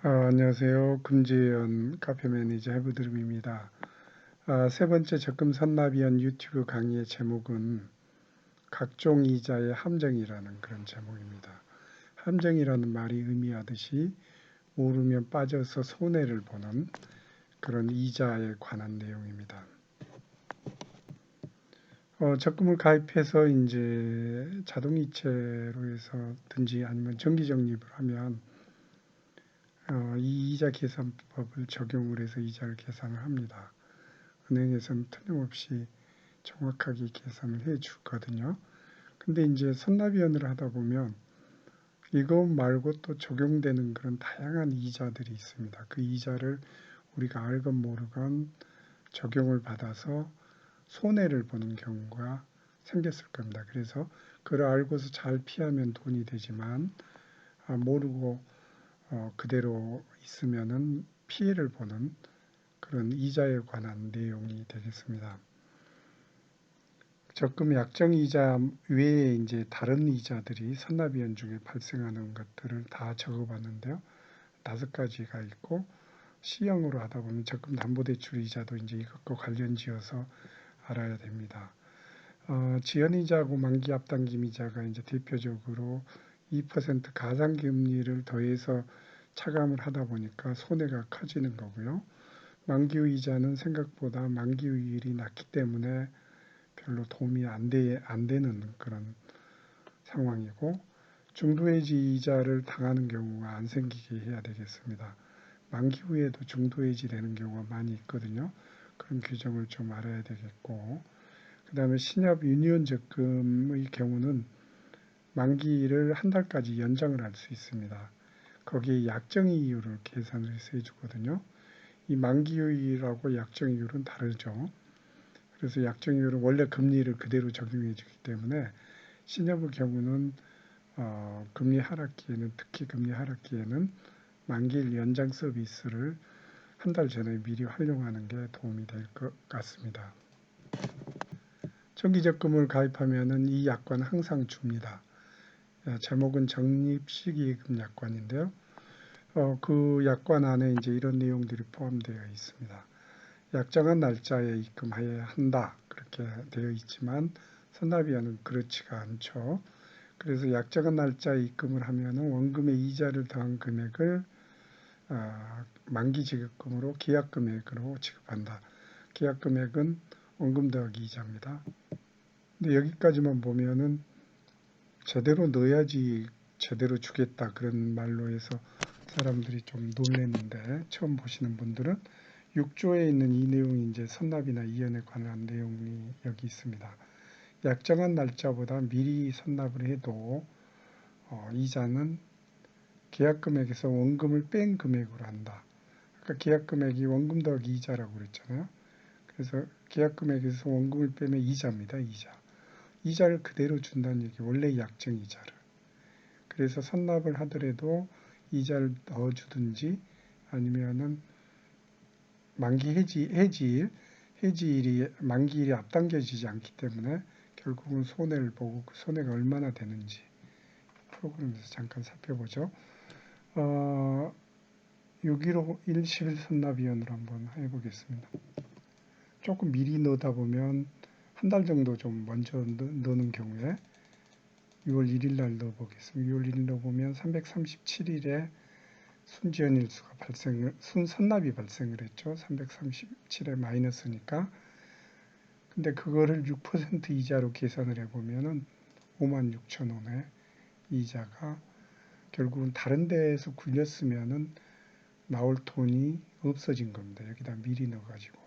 안녕하세요. 금지연 카페 매니저 해부드림입니다. 세 번째 적금 선납위원 유튜브 강의의 제목은 각종 이자의 함정이라는 그런 제목입니다. 함정이라는 말이 의미하듯이 오르면 빠져서 손해를 보는 그런 이자에 관한 내용입니다. 적금을 가입해서 이제 자동이체로 해서든지 아니면 정기적립을 하면 이 이자 계산법을 적용을 해서 이자를 계산을 합니다. 은행에서는 틀림없이 정확하게 계산을 해 주거든요. 근데 이제 선납위원을 하다 보면 이것 말고 또 적용되는 그런 다양한 이자들이 있습니다. 그 이자를 우리가 알건 모르건 적용을 받아서 손해를 보는 경우가 생겼을 겁니다. 그래서 그걸 알고서 잘 피하면 돈이 되지만 모르고 그대로 있으면은 피해를 보는 그런 이자에 관한 내용이 되겠습니다. 적금 약정 이자 외에 이제 다른 이자들이 선납위원 중에 발생하는 것들을 다 적어봤는데요. 5가지가 있고 C형으로 하다 보면 적금 담보대출 이자도 이제 이것과 관련지어서 알아야 됩니다. 지연이자하고 만기 앞당김 이자가 이제 대표적으로 2% 가상금리를 더해서 차감을 하다 보니까 손해가 커지는 거고요. 만기후 이자는 생각보다 만기후율이 낮기 때문에 별로 도움이 안 되는 그런 상황이고, 중도해지 이자를 당하는 경우가 안 생기게 해야 되겠습니다. 만기 후에도 중도해지 되는 경우가 많이 있거든요. 그런 규정을 좀 알아야 되겠고, 그 다음에 신협 유니온 적금의 경우는 만기를 한 달까지 연장을 할 수 있습니다. 거기에 약정이율을 계산을 해서 해주거든요. 이 만기율하고 약정이율은 다르죠. 그래서 약정이율은 원래 금리를 그대로 적용해 주기 때문에 신협의 경우는 금리 하락기에는, 특히 금리 하락기에는 만기일 연장 서비스를 한 달 전에 미리 활용하는 게 도움이 될 것 같습니다. 정기적금을 가입하면은 이 약관 항상 줍니다. 제목은 적립식예금 약관인데요. 그 약관 안에 이제 이런 내용들이 포함되어 있습니다. 약정한 날짜에 입금해야 한다, 그렇게 되어 있지만 선납위원은 그렇지가 않죠. 그래서 약정한 날짜에 입금을 하면은 원금의 이자를 더한 금액을 만기 지급금으로 계약금액으로 지급한다. 계약금액은 원금 더하기 이자입니다. 근데 여기까지만 보면은 제대로 넣어야지 제대로 주겠다, 그런 말로 해서 사람들이 좀 놀랐는데, 처음 보시는 분들은 6조에 있는 이 내용이 이제 선납이나 이연에 관한 내용이 여기 있습니다. 약정한 날짜보다 미리 선납을 해도 이자는 계약금액에서 원금을 뺀 금액으로 한다. 아까 계약금액이 원금 더하기 이자라고 그랬잖아요. 그래서 계약금액에서 원금을 빼면 이자입니다. 이자를 그대로 준다는 얘기, 원래 약정 이자를. 그래서 선납을 하더라도 이자를 넣어주든지 아니면은 만기 해지일이 만기일이 앞당겨지지 않기 때문에 결국은 손해를 보고 그 손해가 얼마나 되는지 프로그램에서 잠깐 살펴보죠. 6.15 일시일 선납위원으로 한번 해보겠습니다. 조금 미리 넣다 보면 한 달 정도 좀 먼저 넣는 경우에 6월 1일 날 넣어보겠습니다. 6월 1일 넣어보면 337일에 순지연일수가 순선납이 발생을 했죠. 337에 마이너스니까. 근데 그거를 6% 이자로 계산을 해보면은 56,000원의 이자가 결국은 다른 데에서 굴렸으면은 나올 돈이 없어진 겁니다. 여기다 미리 넣어가지고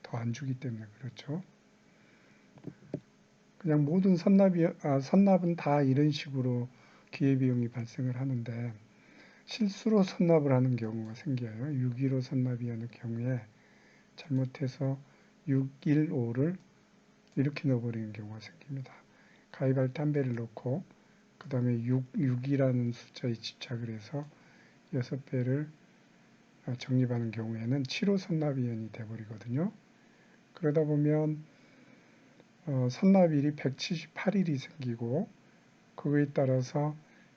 더 안 주기 때문에 그렇죠. 그냥 모든 선납은 다 이런 식으로 기회비용이 발생을 하는데, 실수로 선납을 하는 경우가 생겨요. 6.15 선납위원의 경우에 잘못해서 615를 이렇게 넣어버리는 경우가 생깁니다. 가입할 담배를 넣고 그 다음에 6이라는 숫자에 집착을 해서 6배를 적립하는 경우에는 7호 선납위원이 되어버리거든요. 그러다 보면 선납일이 178일이 생기고, 그거에 따라서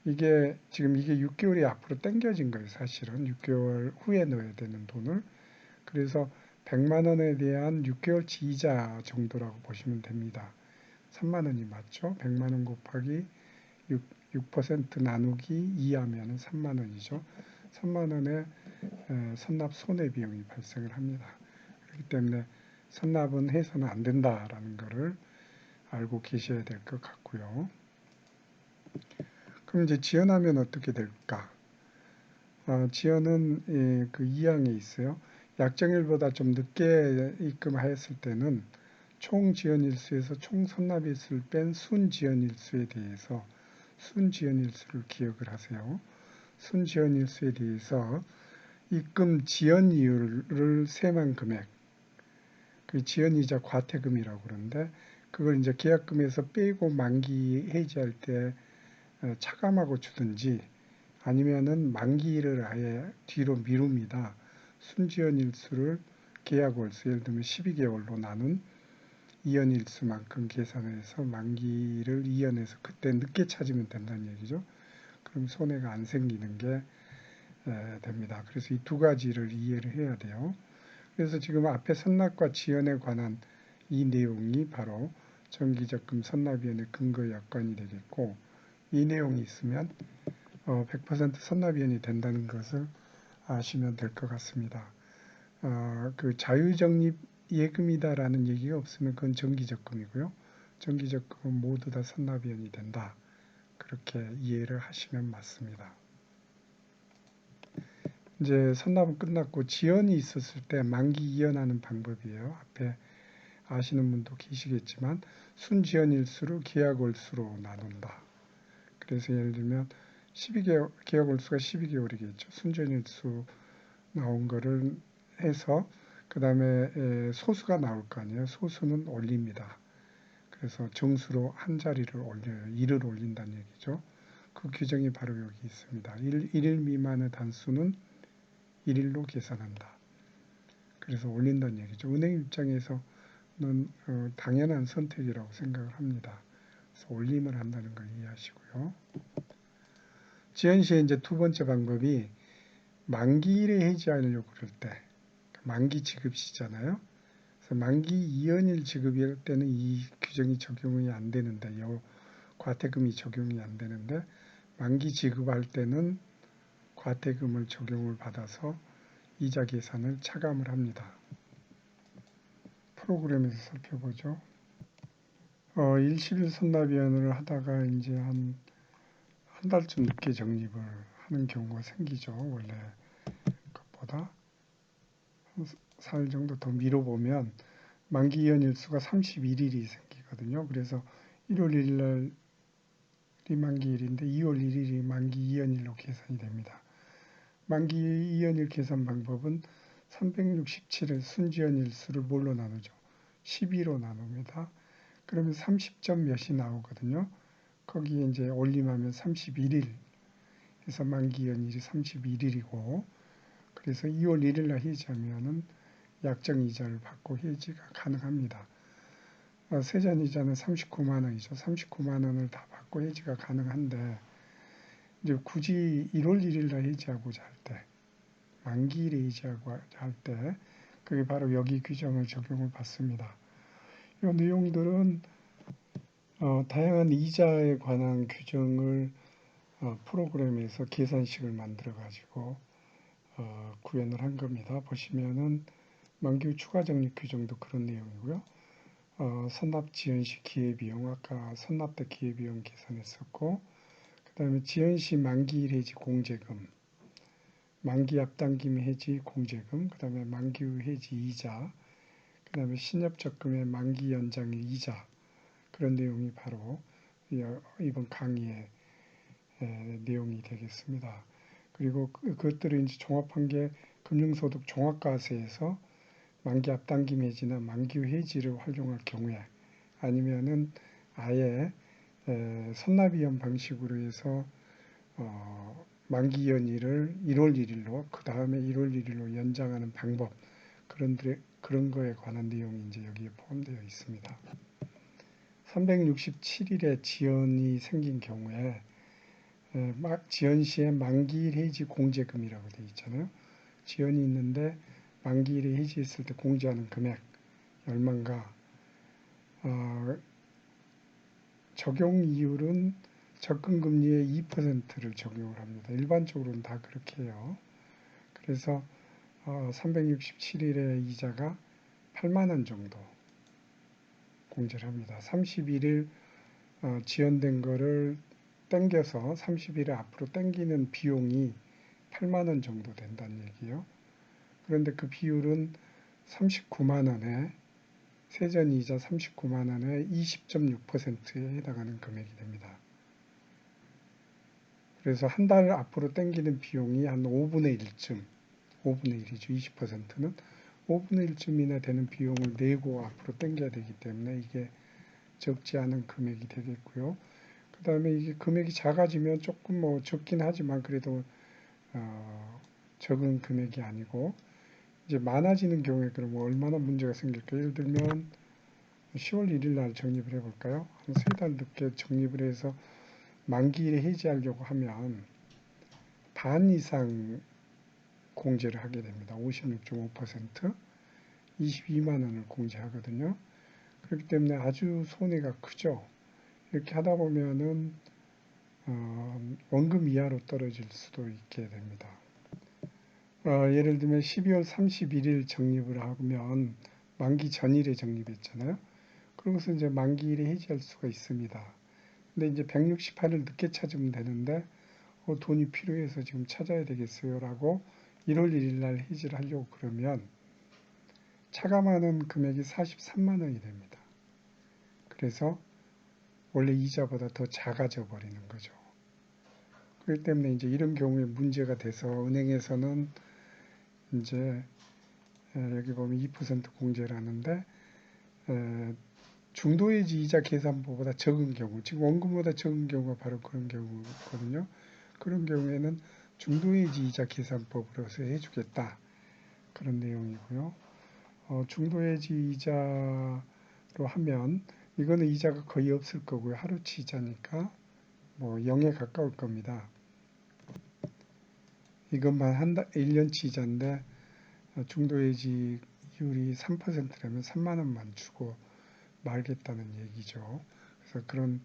이게 6개월이 앞으로 당겨진 거예요. 사실은 6개월 후에 넣어야 되는 돈을. 그래서 100만 원에 대한 6개월치 이자 정도라고 보시면 됩니다. 3만 원이 맞죠? 100만 원 곱하기 6% 나누기 2 하면 3만 원이죠. 3만 원의 선납 손해비용이 발생을 합니다. 그렇기 때문에 선납은 해서는 안 된다라는 것을 알고 계셔야 될 것 같고요. 그럼 이제 지연하면 어떻게 될까? 지연은 그 2항에 있어요. 약정일보다 좀 늦게 입금하였을 때는 총 지연일수에서 총 선납일수를 뺀 순지연일수에 대해서 순지연일수를 기억을 하세요. 순지연일수에 대해서 입금 지연이율을 세만 금액, 그 지연이자 과태금이라고 그러는데 그걸 이제 계약금에서 빼고 만기 해지할 때 차감하고 주든지 아니면은 만기를 아예 뒤로 미룹니다. 순지연일수를 계약월수 예를 들면 12개월로 나눈 이연일수만큼 계산해서 만기를 이연해서 그때 늦게 찾으면 된다는 얘기죠. 그럼 손해가 안 생기는 게 됩니다. 그래서 이 두 가지를 이해를 해야 돼요. 그래서 지금 앞에 선납과 지연에 관한 이 내용이 바로 정기적금 선납위원회 근거 약관이 되겠고 이 내용이 있으면 100% 선납위원이 된다는 것을 아시면 될 것 같습니다. 그 자유적립 예금이다라는 얘기가 없으면 그건 정기적금이고요. 정기적금은 모두 다 선납위원이 된다. 그렇게 이해를 하시면 맞습니다. 이제 선납은 끝났고 지연이 있었을 때 만기 이연하는 방법이에요. 앞에 아시는 분도 계시겠지만 순지연일수를 계약월수로 나눈다. 그래서 예를 들면 12개월, 계약월수가 12개월이겠죠. 순지연일수 나온 거를 해서 그 다음에 소수가 나올 거 아니에요. 소수는 올립니다. 그래서 정수로 한 자리를 올려요. 1을 올린다는 얘기죠. 그 규정이 바로 여기 있습니다. 1일 미만의 단수는 1일로 계산한다. 그래서 올린다는 얘기죠. 은행 입장에서는 당연한 선택이라고 생각을 합니다. 그래서 올림을 한다는 걸 이해하시고요. 지연 시에 이제 두 번째 방법이 만기일에 해지하려고 그럴 때 만기 지급시잖아요. 그래서 만기 이연일 지급일 때는 이 규정이 적용이 안 되는데 과태금이 적용이 안 되는데 만기 지급할 때는 과태금을 적용을 받아서 이자 계산을 차감을 합니다. 프로그램에서 살펴보죠. 일시일 선납위원회를 하다가 이제 한 달쯤 늦게 적립을 하는 경우가 생기죠. 원래 것보다 한 4일 정도 더 미뤄보면 만기 이연일수가 31일이 생기거든요. 그래서 1월 1일 날이 만기일인데 2월 1일이 만기 이연일로 계산이 됩니다. 만기 이연일 계산 방법은 367의 순지연일수를 뭘로 나누죠? 12로 나눕니다. 그러면 30점 몇이 나오거든요. 거기에 이제 올림하면 31일 해서 만기 이연일이 31일이고 그래서 2월 1일 날 해지하면은 약정 이자를 받고 해지가 가능합니다. 세전 이자는 39만 원이죠. 39만 원을 다 받고 해지가 가능한데 이제 굳이 1월 1일 날 해지하고자 할 때 만기일에 해지하고 할 때 그게 바로 여기 규정을 적용을 받습니다. 이 내용들은 다양한 이자에 관한 규정을 프로그램에서 계산식을 만들어 가지고 구현을 한 겁니다. 보시면은 만기 추가 적립 규정도 그런 내용이고요. 선납 지연시 기회비용 아까 선납 때 기회비용 계산했었고 그 다음에 지연시 만기일 해지 공제금 만기 앞당김 해지 공제금 그 다음에 만기 후 해지 이자 그 다음에 신협적금의 만기 연장의 이자 그런 내용이 바로 이번 강의의 내용이 되겠습니다. 그리고 그것들을 이제 종합한 게 금융소득 종합과세에서 만기 앞당김 해지나 만기 후 해지를 활용할 경우에 아니면은 아예 선납위험 방식으로 해서 만기 연일을 1월 1일로 그 다음에 1월 1일로 연장하는 방법 그런 거에 관한 내용이 이제 여기에 포함되어 있습니다. 367일에 지연이 생긴 경우에 지연 시에 만기일 해지 공제금이라고 되어 있잖아요. 지연이 있는데 만기일에 해지했을 때 공제하는 금액 얼마인가. 적용 이율은 적금금리의 2%를 적용을 합니다. 일반적으로는 다 그렇게 해요. 그래서 367일의 이자가 8만 원 정도 공제를 합니다. 31일 지연된 거를 땡겨서 30일에 앞으로 땡기는 비용이 8만 원 정도 된다는 얘기예요. 그런데 그 비율은 39만 원에 세전이자 39만 원에 20.6%에 해당하는 금액이 됩니다. 그래서 한 달 앞으로 땡기는 비용이 한 5분의 1쯤, 5분의 1이죠. 20%는 5분의 1쯤이나 되는 비용을 내고 앞으로 땡겨야 되기 때문에 이게 적지 않은 금액이 되겠고요. 그 다음에 이게 금액이 작아지면 조금 뭐 적긴 하지만 그래도 적은 금액이 아니고 이제 많아지는 경우에 그럼 얼마나 문제가 생길까요? 예를 들면 10월 1일 날 적립을 해볼까요? 한 3달 늦게 적립을 해서 만기일에 해지하려고 하면 반 이상 공제를 하게 됩니다. 56.5%, 22만 원을 공제하거든요. 그렇기 때문에 아주 손해가 크죠. 이렇게 하다 보면은 원금 이하로 떨어질 수도 있게 됩니다. 예를 들면 12월 31일 적립을 하면 만기 전일에 적립했잖아요. 그러고서 이제 만기일에 해지할 수가 있습니다. 근데 이제 168일 늦게 찾으면 되는데 돈이 필요해서 지금 찾아야 되겠어요 라고 1월 1일 날 해지를 하려고 그러면 차감하는 금액이 43만 원이 됩니다. 그래서 원래 이자보다 더 작아져 버리는 거죠. 그렇기 때문에 이제 이런 경우에 문제가 돼서 은행에서는 이제 여기 보면 2% 공제를 하는데 중도해지 이자 계산보다 적은 경우, 지금 원금보다 적은 경우가 바로 그런 경우거든요. 그런 경우에는 중도해지 이자 계산법으로서 해주겠다. 그런 내용이고요. 중도해지 이자로 하면 이거는 이자가 거의 없을 거고요. 하루치 이자니까 뭐 0에 가까울 겁니다. 이것만 1년치 이자인데 중도해지 이율이 3%라면 3만 원만 주고 말겠다는 얘기죠. 그래서 그런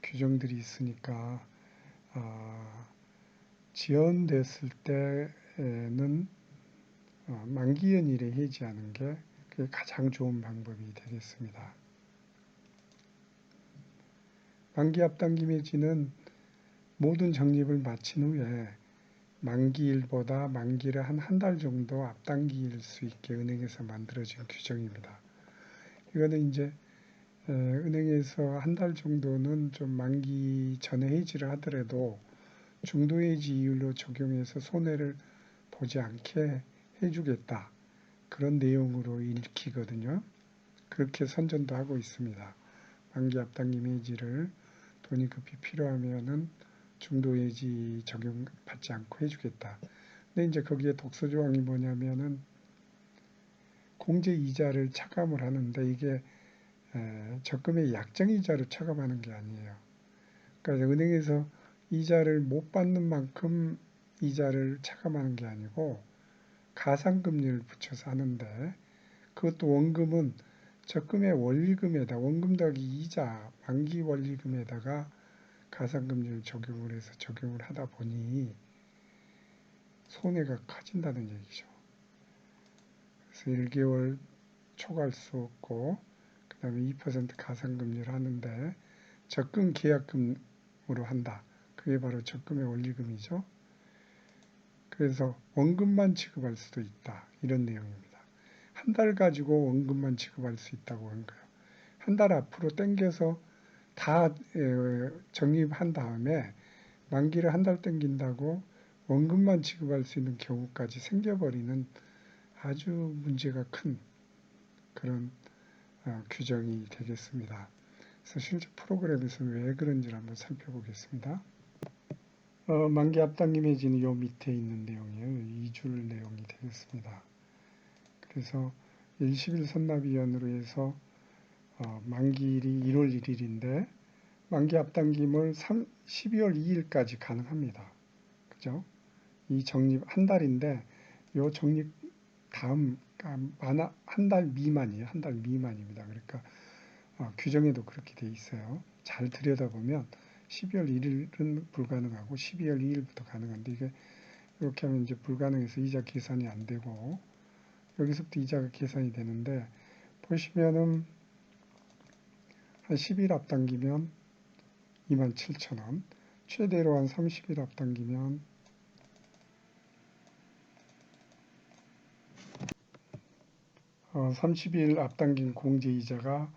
규정들이 있으니까 지연됐을 때는 만기연일에 해지하는 게 가장 좋은 방법이 되겠습니다. 만기 앞당김 해지는 모든 적립을 마친 후에 만기일보다 만기를 한 달 정도 앞당길 수 있게 은행에서 만들어진 규정입니다. 이거는 이제 은행에서 한 달 정도는 좀 만기 전에 해지를 하더라도 중도해지 이율로 적용해서 손해를 보지 않게 해주겠다. 그런 내용으로 읽히거든요. 그렇게 선전도 하고 있습니다. 만기 앞당김 해지를 돈이 급히 필요하면은 중도해지 적용받지 않고 해주겠다. 근데 이제 거기에 독소 조항이 뭐냐면은 공제 이자를 차감을 하는데 이게 적금의 약정 이자로 차감하는 게 아니에요. 그러니까 은행에서 이자를 못 받는 만큼 이자를 차감하는 게 아니고 가상금리를 붙여서 하는데 그것도 원금은 적금의 원리금에다 원금 더하기 이자 만기 원리금에다가 가상금리를 적용을 해서 적용을 하다 보니 손해가 커진다는 얘기죠. 그래서 1개월 초과할 수 없고 그 다음에 2% 가상금리를 하는데 적금 계약금으로 한다. 그게 바로 적금의 원리금이죠. 그래서 원금만 지급할 수도 있다. 이런 내용입니다. 한 달 가지고 원금만 지급할 수 있다고 한 거예요. 한 달 앞으로 땡겨서 다 적립한 다음에 만기를 한 달 땡긴다고 원금만 지급할 수 있는 경우까지 생겨버리는 아주 문제가 큰 그런 규정이 되겠습니다. 그래서 실제 프로그램에서는 왜 그런지를 한번 살펴보겠습니다. 만기 앞당김 해지는 요 밑에 있는 내용이에요. 2줄 내용이 되겠습니다. 그래서 일시bil 선납위원으로 해서 만기일이 1월 1일인데 만기 앞당김을 12월 2일까지 가능합니다. 그죠? 이 적립 한 달인데 요 적립 다음 한 달 미만이에요. 한 달 미만입니다. 그러니까 규정에도 그렇게 돼 있어요. 잘 들여다보면 12월 1일은 불가능하고 12월 2일부터 가능한데 이게 이렇게 하면 이제 불가능해서 이자 계산이 안 되고 여기서부터 이자가 계산이 되는데 보시면은 한 10일 앞당기면 27,000원, 최대로 한 30일 앞당기면 30일 앞당긴 공제이자가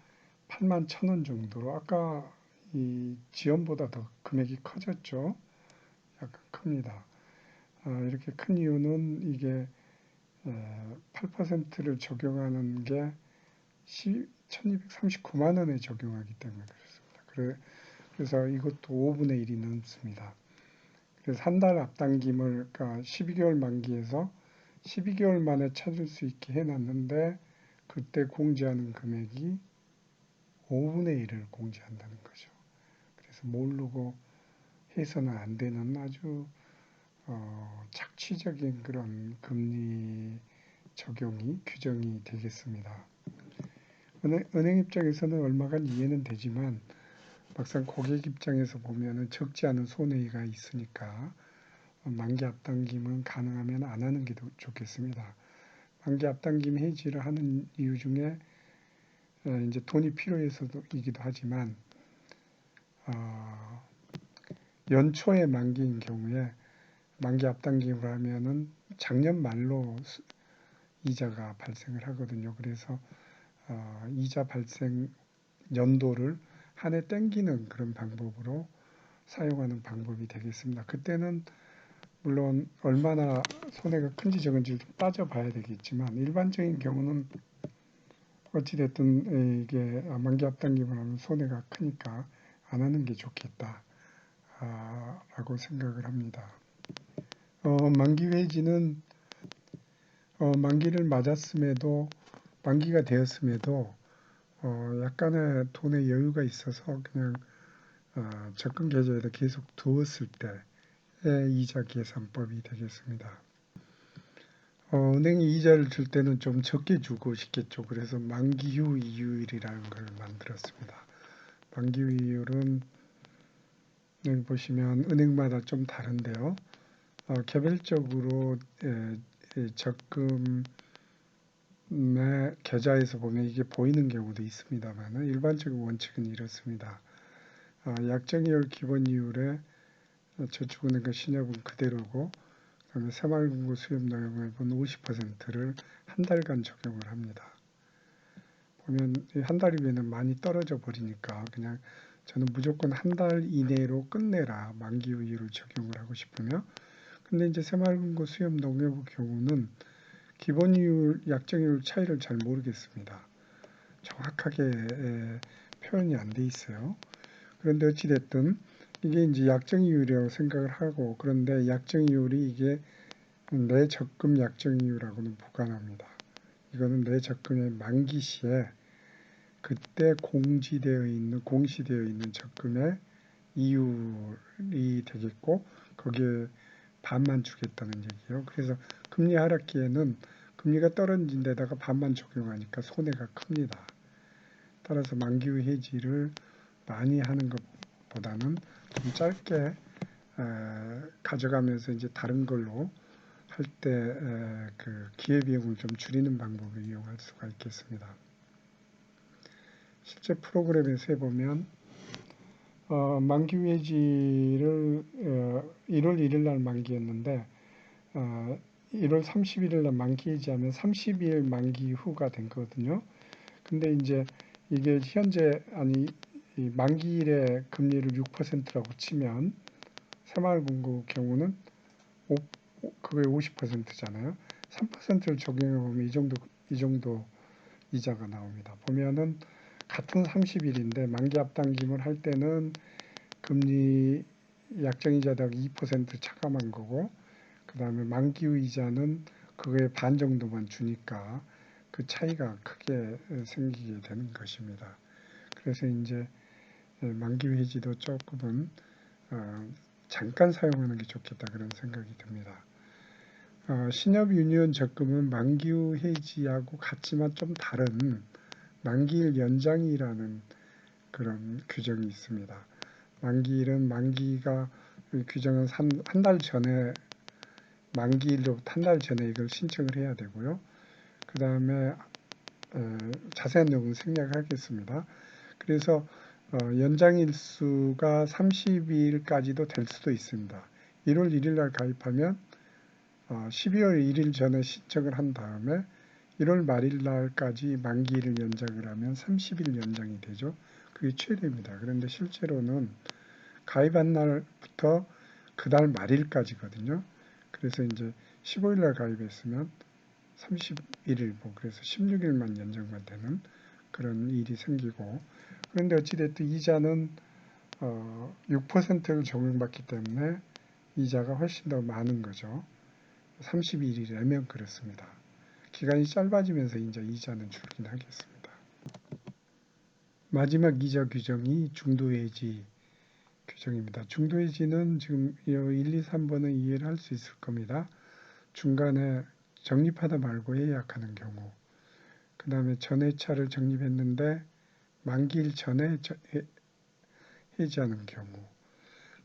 81,000원 정도로 아까 이 지연보다 더 금액이 커졌죠. 약간 큽니다. 이렇게 큰 이유는 이게 8%를 적용하는 게 1239만 원에 적용하기 때문에 그렇습니다. 그래서 이것도 5분의 1이 넘습니다. 그래서 한 달 앞당김을 그러니까 12개월 만기에서 12개월 만에 찾을 수 있게 해놨는데 그때 공제하는 금액이 5분의 1을 공제한다는 거죠. 그래서 모르고 해서는 안 되는 아주 착취적인 그런 금리 적용이 규정이 되겠습니다. 은행 입장에서는 얼마간 이해는 되지만 막상 고객 입장에서 보면은 적지 않은 손해가 있으니까 만기 앞당김은 가능하면 안 하는 게 좋겠습니다. 만기 앞당김 해지를 하는 이유 중에 이제 돈이 필요해서이기도 하지만 연초에 만기인 경우에 만기 앞당김을 하면은 작년 말로 이자가 발생을 하거든요. 그래서 이자 발생 연도를 한 해 땡기는 그런 방법으로 사용하는 방법이 되겠습니다. 그때는 물론 얼마나 손해가 큰지 적은지 따져봐야 되겠지만 일반적인 경우는 어찌됐든 이게 만기 앞당김을 하면 손해가 크니까 안 하는 게 좋겠다 라고 생각을 합니다. 만기 회지는 만기를 맞았음에도 만기가 되었음에도 약간의 돈의 여유가 있어서 그냥 적금 계좌에다 계속 두었을 때의 이자 계산법이 되겠습니다. 은행이 이자를 줄 때는 좀 적게 주고 싶겠죠. 그래서 만기 후 이율이라는 걸 만들었습니다. 만기 후 이율은 여기 보시면 은행마다 좀 다른데요. 개별적으로 적금의 계좌에서 보면 이게 보이는 경우도 있습니다만 일반적인 원칙은 이렇습니다. 약정이율 기본이율에 저축은행과 신협은 그대로고 그다음에 새마을금고 수협농협은 50%를 한 달간 적용을 합니다. 보면 한 달이면 많이 떨어져 버리니까 그냥 저는 무조건 한 달 이내로 끝내라 만기 후 이율을 적용을 하고 싶으며 근데 이제 새마을금고 수협농협의 경우는 기본이율, 약정이율 차이를 잘 모르겠습니다. 정확하게 표현이 안 돼 있어요. 그런데 어찌됐든 이게 이제 약정이율이라고 생각을 하고 그런데 약정이율이 이게 내 적금 약정이율하고는 무관합니다. 이거는 내 적금의 만기 시에 그때 공시되어 있는 적금의 이율이 되겠고 거기에 반만 주겠다는 얘기예요. 그래서 금리 하락기에는 금리가 떨어진 데다가 반만 적용하니까 손해가 큽니다. 따라서 만기 후 해지를 많이 하는 것보다는 좀 짧게 가져가면서 이제 다른 걸로 할 때 그 기회비용을 좀 줄이는 방법을 이용할 수가 있겠습니다. 실제 프로그램에서 해보면 만기 후 해지를 1월 1일 날 만기였는데 1월 31일 날 만기 해지하면 32일 만기 후가 된 거거든요. 근데 이제 이게 현재 이 만기일의 금리를 6%라고 치면 새마을금고 경우는 그게 50%잖아요. 3%를 적용해 보면 이 정도 이자가 나옵니다. 보면은 같은 30일인데 만기 앞당김을 할 때는 금리 약정이자당 2% 차감한 거고 그 다음에 만기 후 이자는 그거의 반 정도만 주니까 그 차이가 크게 생기게 되는 것입니다. 그래서 이제 만기 해지도 조금은 잠깐 사용하는 게 좋겠다 그런 생각이 듭니다. 신협유니온 적금은 만기 해지하고 같지만 좀 다른 만기일 연장이라는 그런 규정이 있습니다. 만기일은 만기가 규정은 한 달 전에 만기일로부터 한 달 전에 이걸 신청을 해야 되고요. 그 다음에 자세한 내용은 생략하겠습니다. 그래서 연장일수가 30일까지도 될 수도 있습니다. 1월 1일 날 가입하면 12월 1일 전에 신청을 한 다음에 1월 말일 날까지 만기일을 연장을 하면 30일 연장이 되죠. 그게 최대입니다. 그런데 실제로는 가입한 날부터 그달 말일까지거든요. 그래서 이제 15일 날 가입했으면 31일, 그래서 16일만 연장만 되는 그런 일이 생기고, 그런데 어찌됐든 이자는 6%를 적용받기 때문에 이자가 훨씬 더 많은 거죠. 31일이라면 그렇습니다. 기간이 짧아지면서 이제 이자는 줄긴 하겠습니다. 마지막 이자 규정이 중도해지 규정입니다. 중도해지는 지금 1, 2, 3번은 이해를 할 수 있을 겁니다. 중간에 적립하다 말고 예약하는 경우, 그 다음에 전회차를 적립했는데 만기일 전에 해지하는 경우.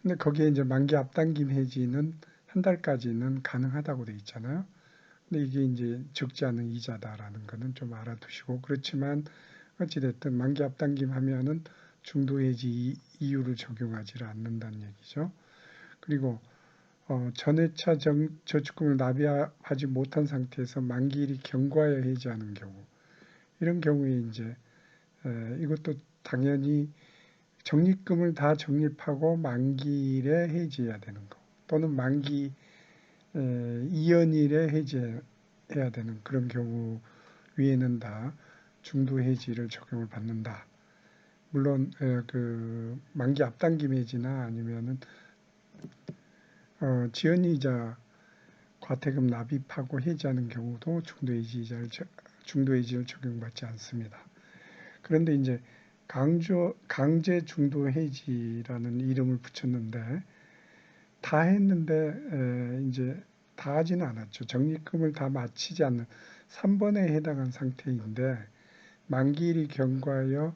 근데 거기에 이제 만기 앞당김 해지는 한 달까지는 가능하다고 돼 있잖아요. 근데 이게 이제 적지 않은 이자다라는 거는 좀 알아두시고, 그렇지만 어찌됐든 만기 앞당김 하면은 중도해지 이유를 적용하지 않는다는 얘기죠. 그리고 전회차 저축금을 납입하지 못한 상태에서 만기일이 경과하여 해지하는 경우, 이런 경우에 이제 이것도 당연히 적립금을 다 적립하고 만기일에 해지해야 되는 거, 또는 만기 이연일에 해지해야 되는 그런 경우 위에는 다 중도 해지를 적용을 받는다. 물론 그 만기 앞당김 해지나 아니면은 지연이자 과태금 납입하고 해지하는 경우도 중도해지를 적용받지 않습니다. 그런데 이제 강제 중도해지라는 이름을 붙였는데 다 했는데 이제 다 하지는 않았죠. 적립금을 다 마치지 않는 3번에 해당한 상태인데 만기일이 경과하여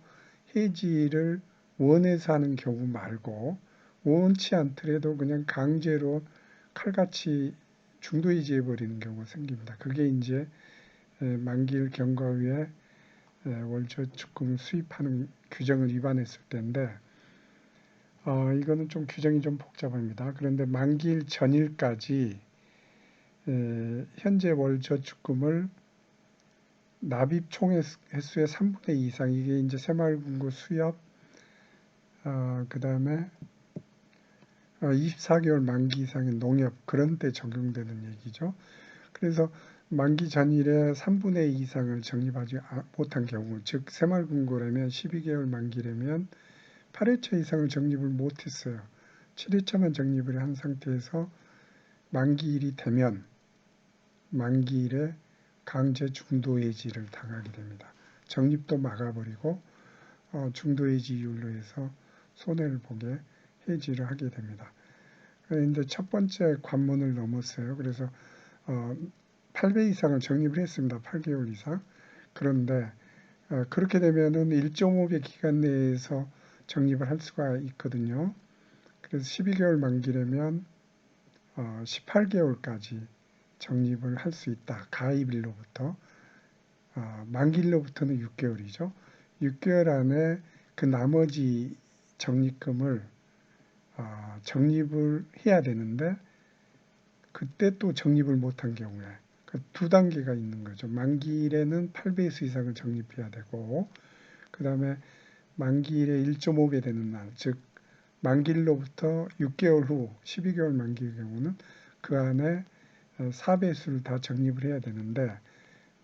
해지를 원해서 하는 경우 말고 원치 않더라도 그냥 강제로 칼같이 중도해지해버리는 경우가 생깁니다. 그게 이제 만기일 경과 후에 월저축금을 수입하는 규정을 위반했을 때인데 이거는 좀 규정이 좀 복잡합니다. 그런데 만기일 전일까지 현재 월저축금을 납입 총 횟수의 3분의 2 이상, 이게 이제 새마을금고 수협, 그 다음에 24개월 만기 이상의 농협, 그런 때 적용되는 얘기죠. 그래서 만기 전일에 3분의 2 이상을 적립하지 못한 경우, 즉 새마을금고라면 12개월 만기라면 8회차 이상을 적립을 못했어요. 7회차만 적립을 한 상태에서 만기일이 되면 만기일에 강제 중도해지를 당하게 됩니다. 적립도 막아버리고 중도해지율로 해서 손해를 보게 해지를 하게 됩니다. 그런데 첫 번째 관문을 넘었어요. 그래서 8배 이상을 적립을 했습니다. 8개월 이상. 그런데 그렇게 되면은 1.5배 기간 내에서 적립을 할 수가 있거든요. 그래서 12개월 만기라면 18개월까지 적립을 할 수 있다. 가입일로부터. 만기일로부터는 6개월이죠. 6개월 안에 그 나머지 적립금을 적립을 해야 되는데 그때 또 적립을 못한 경우에 두 단계가 있는 거죠. 만기일에는 8배수 이상을 적립해야 되고, 그 다음에 만기일에 1.5배 되는 날, 즉 만기일로부터 6개월 후 12개월 만기의 경우는 그 안에 4배수를 다 적립을 해야 되는데,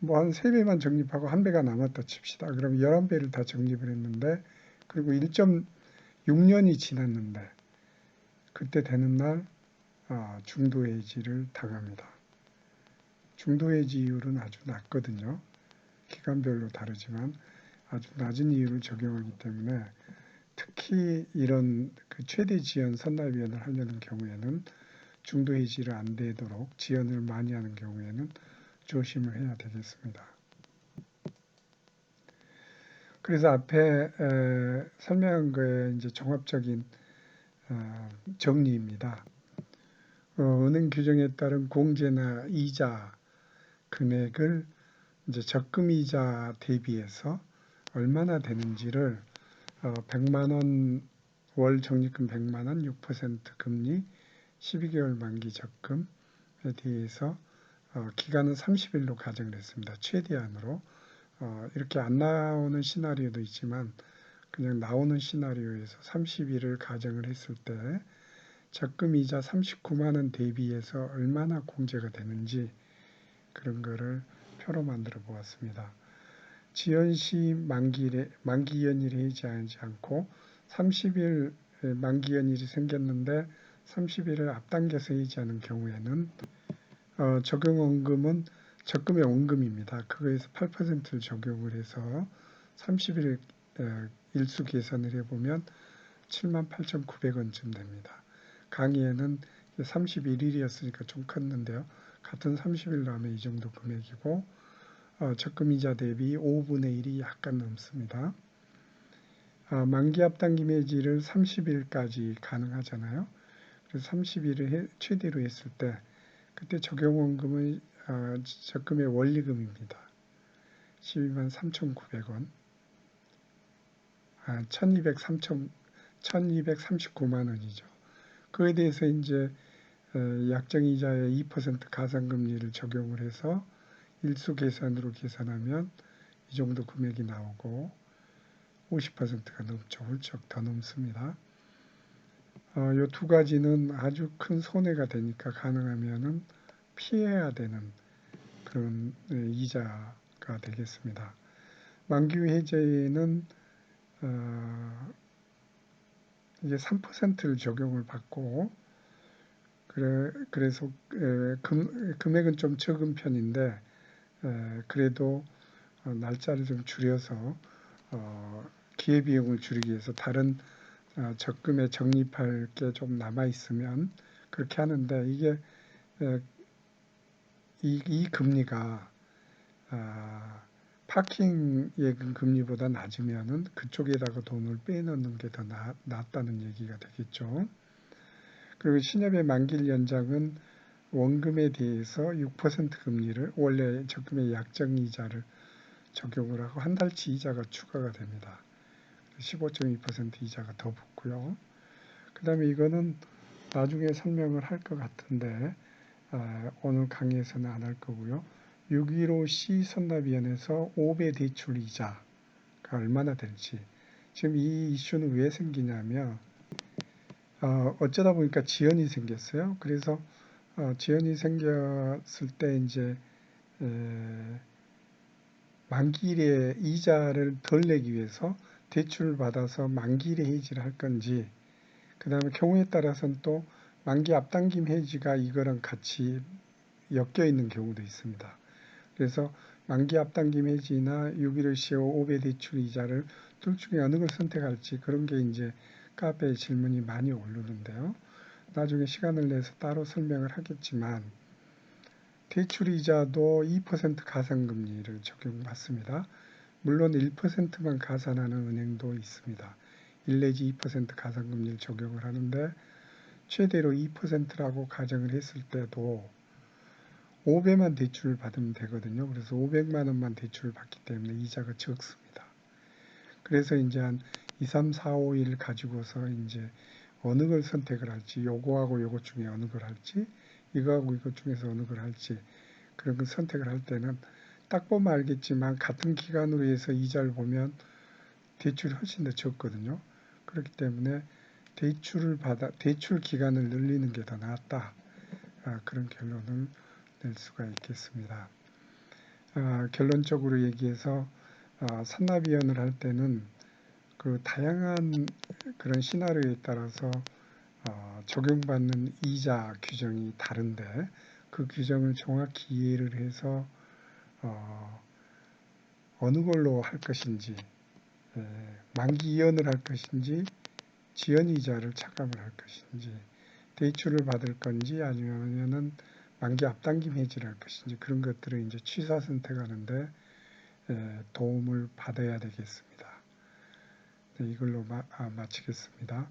뭐 한 3배만 적립하고 1배가 남았다 칩시다. 그럼 11배를 다 적립을 했는데, 그리고 1.6년이 지났는데 그때 되는 날 중도해지를 당합니다. 중도해지율은 아주 낮거든요. 기간별로 다르지만 아주 낮은 이율을 적용하기 때문에 특히 이런 그 최대 지연 선납위원을 하려는 경우에는 중도 해지를 안 되도록 지연을 많이 하는 경우에는 조심을 해야 되겠습니다. 그래서 앞에 설명한 거에 이제 종합적인 정리입니다. 은행 규정에 따른 공제나 이자 금액을 이제 적금이자 대비해서 얼마나 되는지를 100만 원 월 적립금 100만 원 6% 금리 12개월 만기 적금에 대해서 기간은 30일로 가정을 했습니다. 최대한으로 이렇게 안 나오는 시나리오도 있지만 그냥 나오는 시나리오에서 30일을 가정을 했을 때 적금이자 39만 원 대비해서 얼마나 공제가 되는지 그런 거를 표로 만들어 보았습니다. 지연 시 만기 연일에 해지하지 않고 30일 만기 연일이 생겼는데 30일을 앞당겨서 해지하는 경우에는 적용원금은 적금의 원금입니다. 그거에서 8%를 적용을 해서 30일 일수 계산을 해보면 78,900원쯤 됩니다. 강의에는 31일이었으니까 좀 컸는데요. 같은 30일로 하면 이 정도 금액이고 적금이자 대비 5분의 1이 약간 넘습니다. 만기 앞당김 해지를 30일까지 가능하잖아요. 그래서 30일을 최대로 했을 때 그때 적용원금은 적금의 원리금입니다. 12만 3,900원 1239만 원이죠. 그에 대해서 이제 약정이자의 2% 가산금리를 적용을 해서 일수 계산으로 계산하면 이 정도 금액이 나오고 50%가 넘죠. 훌쩍 더 넘습니다. 이 두 가지는 아주 큰 손해가 되니까 가능하면은 피해야 되는 그런 이자가 되겠습니다. 만기 해제는 이제 3%를 적용을 받고 그래서 금액은 좀 적은 편인데 그래도 날짜를 좀 줄여서 기회비용을 줄이기 위해서 다른 적금에 적립할 게 좀 남아 있으면 그렇게 하는데 이게 이 금리가 파킹 예금 금리보다 낮으면은 그쪽에다가 돈을 빼놓는 게 더 낫다는 얘기가 되겠죠. 그리고 신협의 만기일 연장은 원금에 대해서 6% 금리를 원래 적금의 약정이자를 적용을 하고 한 달치 이자가 추가가 됩니다. 15.2% 이자가 더 붙고요. 그 다음에 이거는 나중에 설명을 할 것 같은데 오늘 강의에서는 안 할 거고요. 615C 선납위원회에서 5배 대출 이자가 얼마나 될지 지금 이 이슈는 왜 생기냐면 어쩌다 보니까 지연이 생겼어요. 그래서 지연이 생겼을 때 이제 만기일에 이자를 덜 내기 위해서 대출을 받아서 만기일에 해지를 할 건지 그 다음에 경우에 따라서는 또 만기 앞당김 해지가 이거랑 같이 엮여 있는 경우도 있습니다. 그래서 만기 앞당김 해지나 615 5배 대출 이자를 둘 중에 어느 걸 선택할지 그런 게 이제 카페에 질문이 많이 오르는데요. 나중에 시간을 내서 따로 설명을 하겠지만 대출이자도 2% 가산금리를 적용받습니다. 물론 1%만 가산하는 은행도 있습니다. 1 내지 2% 가산금리를 적용을 하는데 최대로 2%라고 가정을 했을 때도 5배만 대출을 받으면 되거든요. 그래서 500만 원만 대출을 받기 때문에 이자가 적습니다. 그래서 이제 한 2, 3, 4, 5일 가지고서 이제 어느 걸 선택을 할지, 요거하고 요거 중에 어느 걸 할지, 이거하고 이거 중에서 어느 걸 할지, 그런 걸 선택을 할 때는 딱 보면 알겠지만 같은 기간으로 해서 이자를 보면 대출이 훨씬 더 적거든요. 그렇기 때문에 대출 기간을 늘리는 게 더 낫다. 그런 결론을 낼 수가 있겠습니다. 결론적으로 얘기해서 산납위원을 할 때는 그 다양한 그런 시나리오에 따라서 적용받는 이자 규정이 다른데 그 규정을 정확히 이해를 해서 어느 걸로 할 것인지 만기 이연을 할 것인지 지연이자를 차감을 할 것인지 대출을 받을 건지 아니면은 만기 앞당김 해지를 할 것인지 그런 것들을 이제 취사 선택하는데 도움을 받아야 되겠습니다. 이걸로 마치겠습니다.